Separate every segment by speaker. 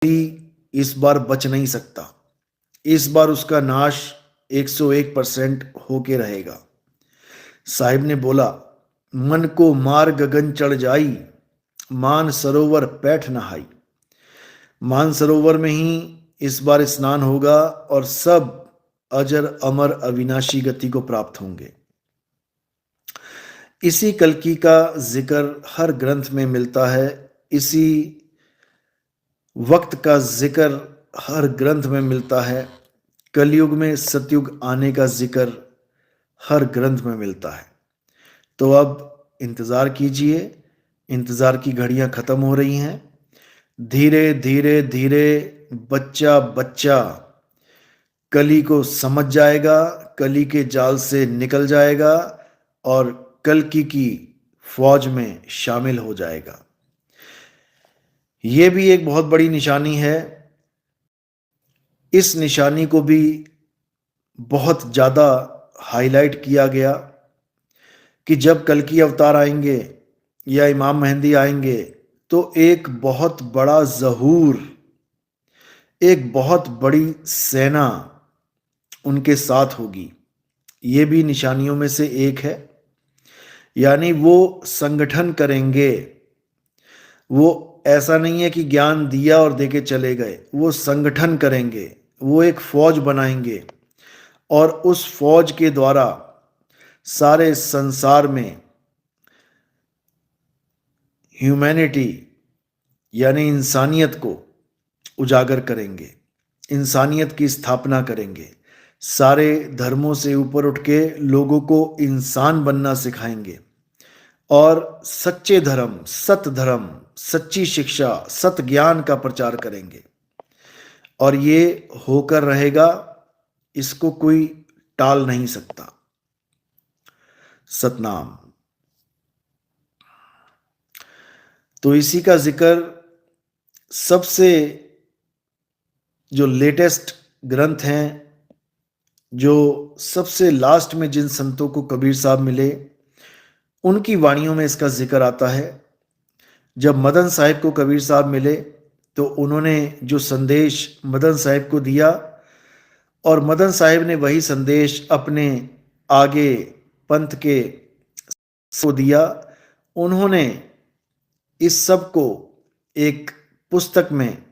Speaker 1: इस बार बच नहीं सकता। इस बार उसका नाश 101% होके रहेगा। साहिब ने बोला, मन को मार गगन चढ़ जाई, मान सरोवर पैठ नहाई। मान सरोवर में ही इस बार स्नान होगा और सब अजर अमर अविनाशी गति को प्राप्त होंगे। इसी कल्कि का जिक्र हर ग्रंथ में मिलता है। इसी वक्त का जिक्र हर ग्रंथ में मिलता है। कलयुग में सतयुग आने का जिक्र हर ग्रंथ में मिलता है। तो अब इंतज़ार कीजिए, इंतज़ार की घड़ियां ख़त्म हो रही हैं। धीरे धीरे धीरे बच्चा बच्चा कली को समझ जाएगा, कली के जाल से निकल जाएगा और कल्कि की फौज में शामिल हो जाएगा। ये भी एक बहुत बड़ी निशानी है। इस निशानी को भी बहुत ज़्यादा हाईलाइट किया गया कि जब कल्कि अवतार आएंगे या इमाम मेहंदी आएंगे तो एक बहुत बड़ा ज़हूर, एक बहुत बड़ी सेना उनके साथ होगी। ये भी निशानियों में से एक है। यानी वो संगठन करेंगे। वो ऐसा नहीं है कि ज्ञान दिया और देके चले गए, वो संगठन करेंगे, वो एक फौज बनाएंगे और उस फौज के द्वारा सारे संसार में ह्यूमैनिटी यानी इंसानियत को उजागर करेंगे, इंसानियत की स्थापना करेंगे। सारे धर्मों से ऊपर उठ के लोगों को इंसान बनना सिखाएंगे और सच्चे धर्म, सत धर्म, सच्ची शिक्षा, सत ज्ञान का प्रचार करेंगे। और ये होकर रहेगा, इसको कोई टाल नहीं सकता। सतनाम। तो इसी का जिक्र सबसे जो लेटेस्ट ग्रंथ हैं, जो सबसे लास्ट में जिन संतों को कबीर साहब मिले, उनकी वाणियों में इसका जिक्र आता है। जब मदन साहिब को कबीर साहब मिले तो उन्होंने जो संदेश मदन साहिब को दिया और मदन साहिब ने वही संदेश अपने आगे पंथ के को दिया। उन्होंने इस सब को एक पुस्तक में,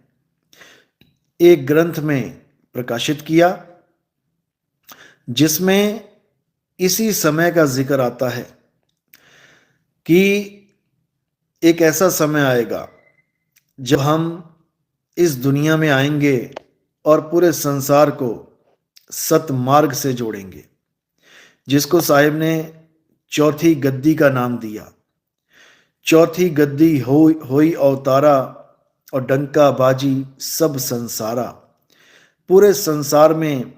Speaker 1: एक ग्रंथ में प्रकाशित किया जिसमें इसी समय का जिक्र आता है कि एक ऐसा समय आएगा जब हम इस दुनिया में आएंगे और पूरे संसार को सतमार्ग से जोड़ेंगे, जिसको साहिब ने चौथी गद्दी का नाम दिया। चौथी गद्दी होई अवतारा और डंका बाजी सब संसारा। पूरे संसार में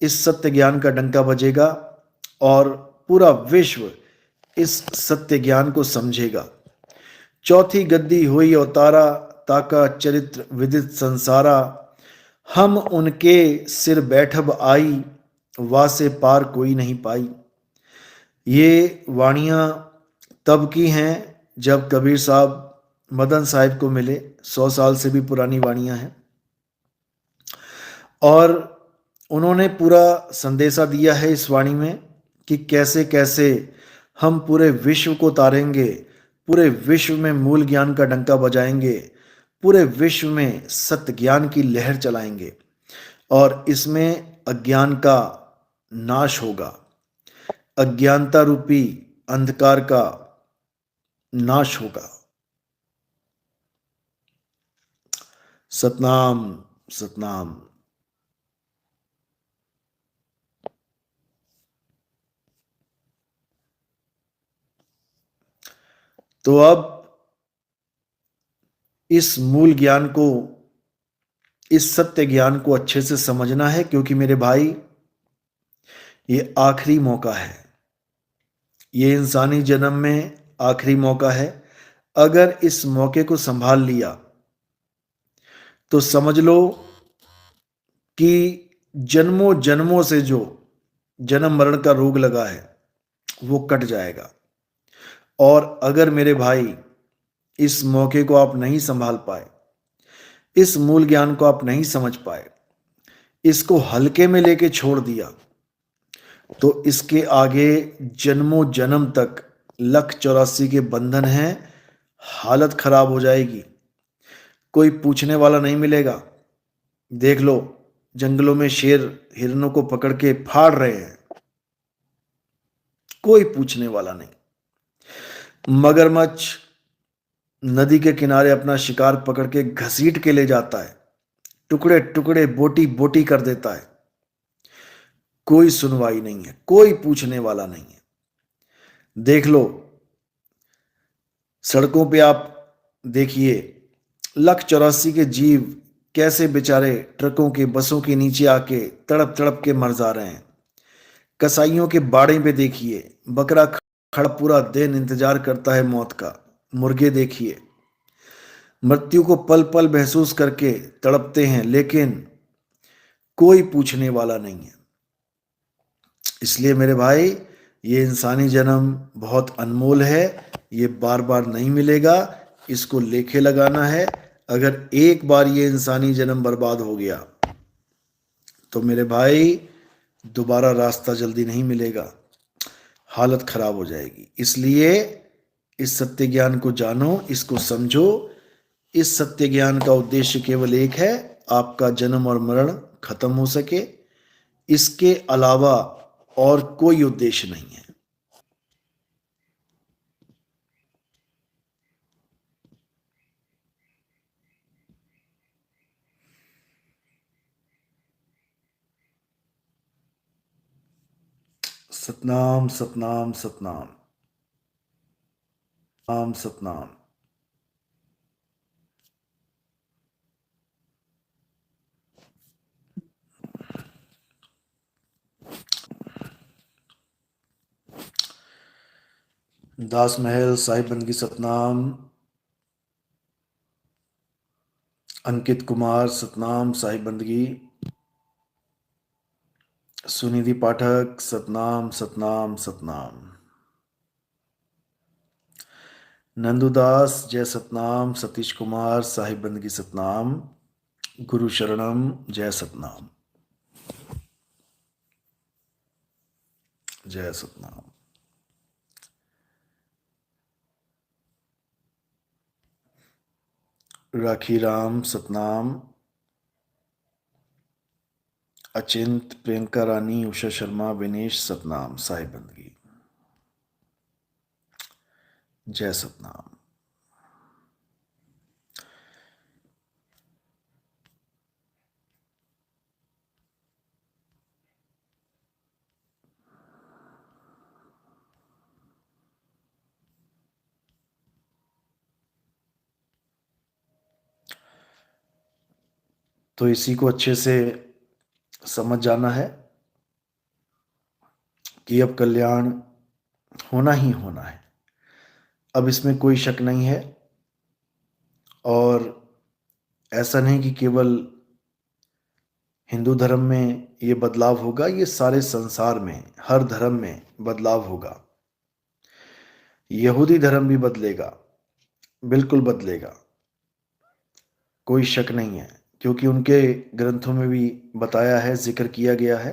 Speaker 1: इस सत्य ज्ञान का डंका बजेगा और पूरा विश्व इस सत्य ज्ञान को समझेगा। चौथी गद्दी हुई अवतारा, ताका चरित्र विदित संसारा। हम उनके सिर बैठब आई, वासे पार कोई नहीं पाई। ये वाणियाँ तब की हैं जब कबीर साहब मदन साहिब को मिले। 100 साल से भी पुरानी वाणियाँ हैं और उन्होंने पूरा संदेशा दिया है इस वाणी में कि कैसे कैसे हम पूरे विश्व को तारेंगे, पूरे विश्व में मूल ज्ञान का डंका बजाएंगे, पूरे विश्व में सत्य ज्ञान की लहर चलाएंगे और इसमें अज्ञान का नाश होगा। अज्ञानता रूपी अंधकार का नाश होगा। सतनाम सतनाम। तो अब इस मूल ज्ञान को, इस सत्य ज्ञान को अच्छे से समझना है, क्योंकि मेरे भाई ये आखिरी मौका है। ये इंसानी जन्म में आखिरी मौका है। अगर इस मौके को संभाल लिया तो समझ लो कि जन्मों जन्मों से जो जन्म मरण का रोग लगा है वो कट जाएगा। और अगर मेरे भाई इस मौके को आप नहीं संभाल पाए, इस मूल ज्ञान को आप नहीं समझ पाए, इसको हल्के में लेके छोड़ दिया, तो इसके आगे जन्मों जन्म तक लख 84 के बंधन हैं, हालत खराब हो जाएगी, कोई पूछने वाला नहीं मिलेगा। देख लो, जंगलों में शेर हिरणों को पकड़ के फाड़ रहे हैं, कोई पूछने वाला नहीं। मगरमच्छ नदी के किनारे अपना शिकार पकड़ के घसीट के ले जाता है, टुकड़े टुकड़े बोटी बोटी कर देता है, कोई सुनवाई नहीं है, कोई पूछने वाला नहीं है। देख लो, सड़कों पे आप देखिए, लख 84 के जीव कैसे बेचारे ट्रकों के बसों के नीचे आके तड़प तड़प के मर जा रहे हैं। कसाईयों के बाड़े पे देखिए, बकरा खड़ा पूरा दिन इंतजार करता है मौत का। मुर्गे देखिए, मृत्यु को पल पल महसूस करके तड़पते हैं, लेकिन कोई पूछने वाला नहीं है। इसलिए मेरे भाई, ये इंसानी जन्म बहुत अनमोल है, ये बार बार नहीं मिलेगा, इसको लेखे लगाना है। अगर एक बार ये इंसानी जन्म बर्बाद हो गया तो मेरे भाई दोबारा रास्ता जल्दी नहीं मिलेगा, हालत खराब हो जाएगी। इसलिए इस सत्य ज्ञान को जानो, इसको समझो। इस सत्य ज्ञान का उद्देश्य केवल एक है, आपका जन्म और मरण खत्म हो सके, इसके अलावा और कोई उद्देश्य नहीं है। सतनाम सतनाम सतनाम सतनाम। दास महल साहिब बंदगी सतनाम। अंकित कुमार सतनाम साहिब बंदगी। सुनिधि पाठक सतनाम सतनाम सतनाम। नंदुदास जय सतनाम। सतीश कुमार साहिब बंदगी सतनाम। गुरु शरणम जय सतनाम। जय सतनाम। राखी राम सतनाम। अचिंत, प्रियंका रानी, उषा शर्मा, विनेश सतनाम साहिब बंदगी। जय सतनाम। तो इसी को अच्छे से समझ जाना है कि अब कल्याण होना ही होना है, अब इसमें कोई शक नहीं है। और ऐसा नहीं कि केवल हिंदू धर्म में ये बदलाव होगा, ये सारे संसार में हर धर्म में बदलाव होगा। यहूदी धर्म भी बदलेगा, बिल्कुल बदलेगा, कोई शक नहीं है, क्योंकि उनके ग्रंथों में भी बताया है, जिक्र किया गया है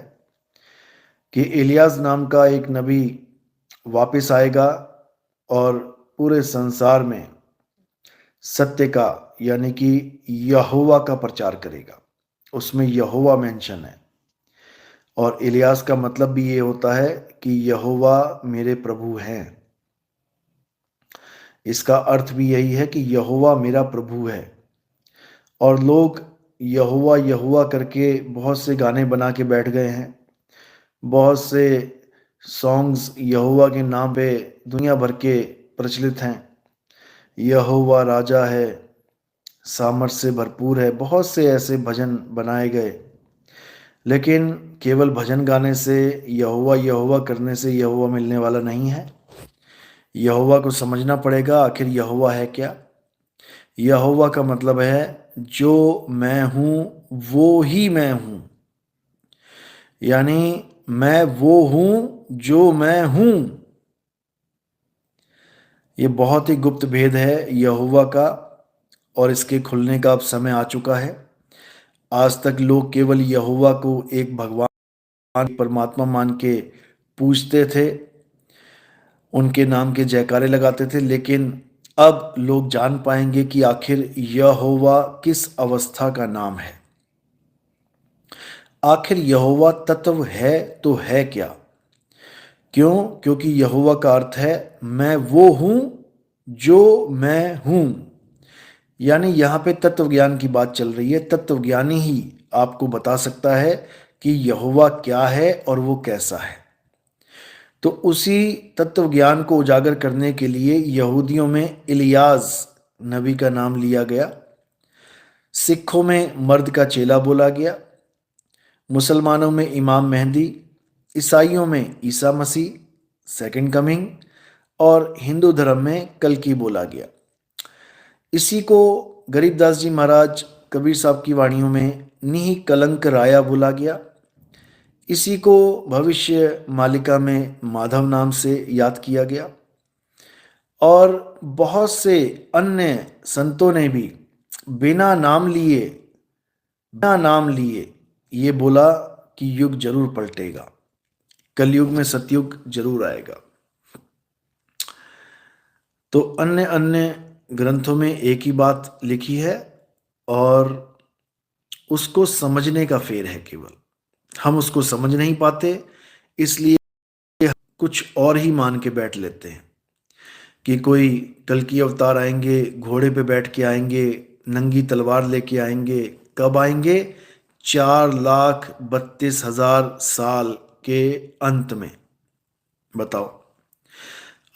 Speaker 1: कि इलियास नाम का एक नबी वापस आएगा और पूरे संसार में सत्य का, यानी कि यहोवा का प्रचार करेगा। उसमें यहोवा मेंशन है, और इलियास का मतलब भी ये होता है कि यहोवा मेरे प्रभु हैं। इसका अर्थ भी यही है कि यहोवा मेरा प्रभु है। और लोग यहोवा यहोवा करके बहुत से गाने बना के बैठ गए हैं, बहुत से सॉन्ग्स यहोवा के नाम पे दुनिया भर के प्रचलित हैं। यहोवा राजा है, सामर्थ से भरपूर है, बहुत से ऐसे भजन बनाए गए। लेकिन केवल भजन गाने से, यहोवा यहोवा करने से यहोवा मिलने वाला नहीं है। यहोवा को समझना पड़ेगा, आखिर यहोवा है क्या। यहोवा का मतलब है जो मैं हूं वो ही मैं हूं, यानी मैं वो हूं जो मैं हूं। ये बहुत ही गुप्त भेद है यहोवा का, और इसके खुलने का अब समय आ चुका है। आज तक लोग केवल यहोवा को एक भगवान परमात्मा मान के पूजते थे, उनके नाम के जयकारे लगाते थे, लेकिन अब लोग जान पाएंगे कि आखिर यहोवा किस अवस्था का नाम है। आखिर यहोवा तत्व है तो है क्या? क्यों? क्योंकि यहोवा का अर्थ है मैं वो हूं जो मैं हूं। यानी यहां पे तत्व ज्ञान की बात चल रही है। तत्वज्ञानी ही आपको बता सकता है कि यहोवा क्या है और वो कैसा है। तो उसी तत्व ज्ञान को उजागर करने के लिए यहूदियों में इलियास नबी का नाम लिया गया, सिखों में मर्द का चेला बोला गया, मुसलमानों में इमाम मेहदी, ईसाइयों में ईसा मसीह सेकंड कमिंग और हिंदू धर्म में कल्कि बोला गया। इसी को गरीबदास जी महाराज कबीर साहब की वाणियों में निहि कलंक राया बोला गया। इसी को भविष्य मालिका में माधव नाम से याद किया गया और बहुत से अन्य संतों ने भी बिना नाम लिए ये बोला कि युग जरूर पलटेगा, कलयुग में सतयुग जरूर आएगा। तो अन्य अन्य ग्रंथों में एक ही बात लिखी है और उसको समझने का फेर है केवल। हम उसको समझ नहीं पाते, इसलिए कुछ और ही मान के बैठ लेते हैं कि कोई कल्कि अवतार आएंगे, घोड़े पे बैठ के आएंगे, नंगी तलवार लेके आएंगे। कब आएंगे? 4,32,000 साल के अंत में। बताओ।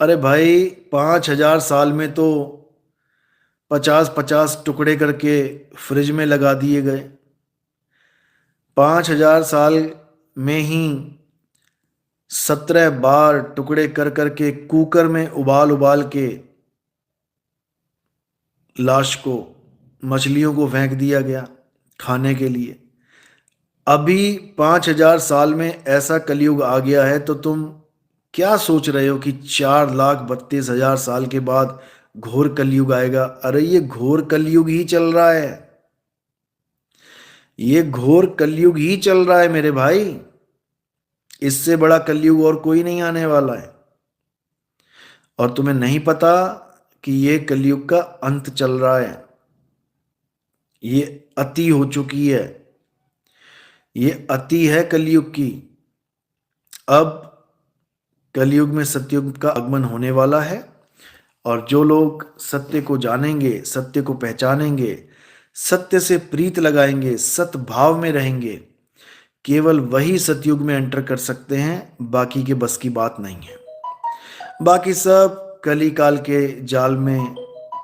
Speaker 1: अरे भाई 5,000 साल में तो 50-50 टुकड़े करके फ्रिज में लगा दिए गए। 5,000 साल में ही 17 बार टुकड़े कर करके कुकर में उबाल के लाश को, मछलियों को फेंक दिया गया खाने के लिए। अभी 5,000 साल में ऐसा कलयुग आ गया है, तो तुम क्या सोच रहे हो कि 4,32,000 साल के बाद घोर कलयुग आएगा? अरे ये घोर कलयुग ही चल रहा है, ये घोर कलयुग ही चल रहा है मेरे भाई। इससे बड़ा कलयुग और कोई नहीं आने वाला है। और तुम्हें नहीं पता कि ये कलयुग का अंत चल रहा है, ये अति हो चुकी है, ये अति है कलयुग की। अब कलयुग में सतयुग का आगमन होने वाला है और जो लोग सत्य को जानेंगे, सत्य को पहचानेंगे, सत्य से प्रीत लगाएंगे, सद्भाव में रहेंगे, केवल वही सतयुग में एंटर कर सकते हैं। बाकी के बस की बात नहीं है। बाकी सब कली काल के जाल में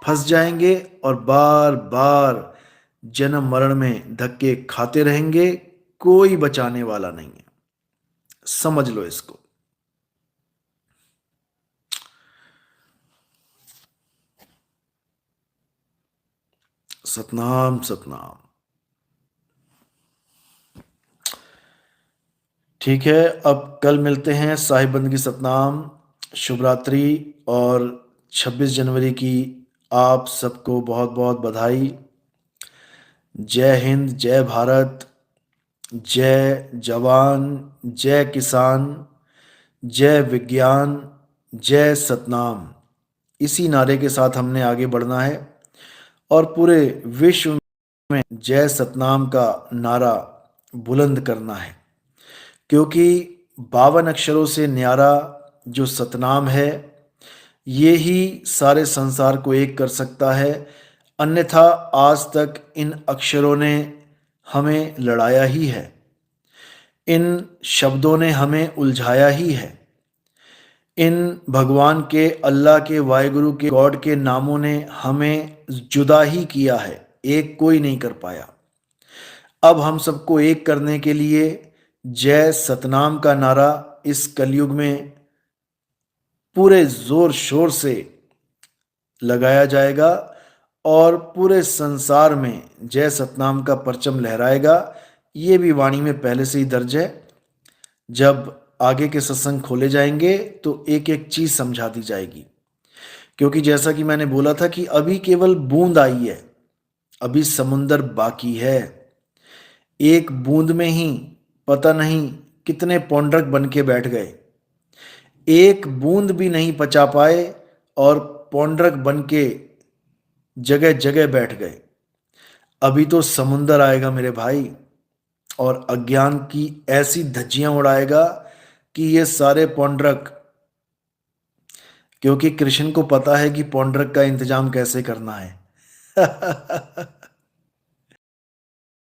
Speaker 1: फंस जाएंगे और बार बार जन्म मरण में धक्के खाते रहेंगे। कोई बचाने वाला नहीं है, समझ लो इसको। सतनाम सतनाम। ठीक है, अब कल मिलते हैं। साहिब बंदगी सतनाम, शुभ रात्रि और 26 जनवरी की आप सबको बहुत बहुत बधाई। जय हिंद, जय भारत, जय जवान, जय किसान, जय विज्ञान, जय सतनाम। इसी नारे के साथ हमने आगे बढ़ना है और पूरे विश्व में जय सतनाम का नारा बुलंद करना है, क्योंकि 52 अक्षरों से न्यारा जो सतनाम है, ये ही सारे संसार को एक कर सकता है। अन्यथा आज तक इन अक्षरों ने हमें लड़ाया ही है, इन शब्दों ने हमें उलझाया ही है, इन भगवान के, अल्लाह के, वाहिगुरु के, गॉड के नामों ने हमें जुदा ही किया है, एक कोई नहीं कर पाया। अब हम सबको एक करने के लिए जय सतनाम का नारा इस कलयुग में पूरे जोर शोर से लगाया जाएगा और पूरे संसार में जय सतनाम का परचम लहराएगा। ये भी वाणी में पहले से ही दर्ज है। जब आगे के सत्संग खोले जाएंगे तो एक एक चीज समझा दी जाएगी, क्योंकि जैसा कि मैंने बोला था कि अभी केवल बूंद आई है, अभी समुंदर बाकी है। एक बूंद में ही पता नहीं कितने पौंड्रक बन के बैठ गए। एक बूंद भी नहीं पचा पाए और पौंड्रक बन के जगह जगह बैठ गए। अभी तो समुंदर आएगा मेरे भाई, और अज्ञान की ऐसी धज्जियां उड़ाएगा कि ये सारे पौंड्रक, क्योंकि कृष्ण को पता है कि पौंड्रक का इंतजाम कैसे करना है।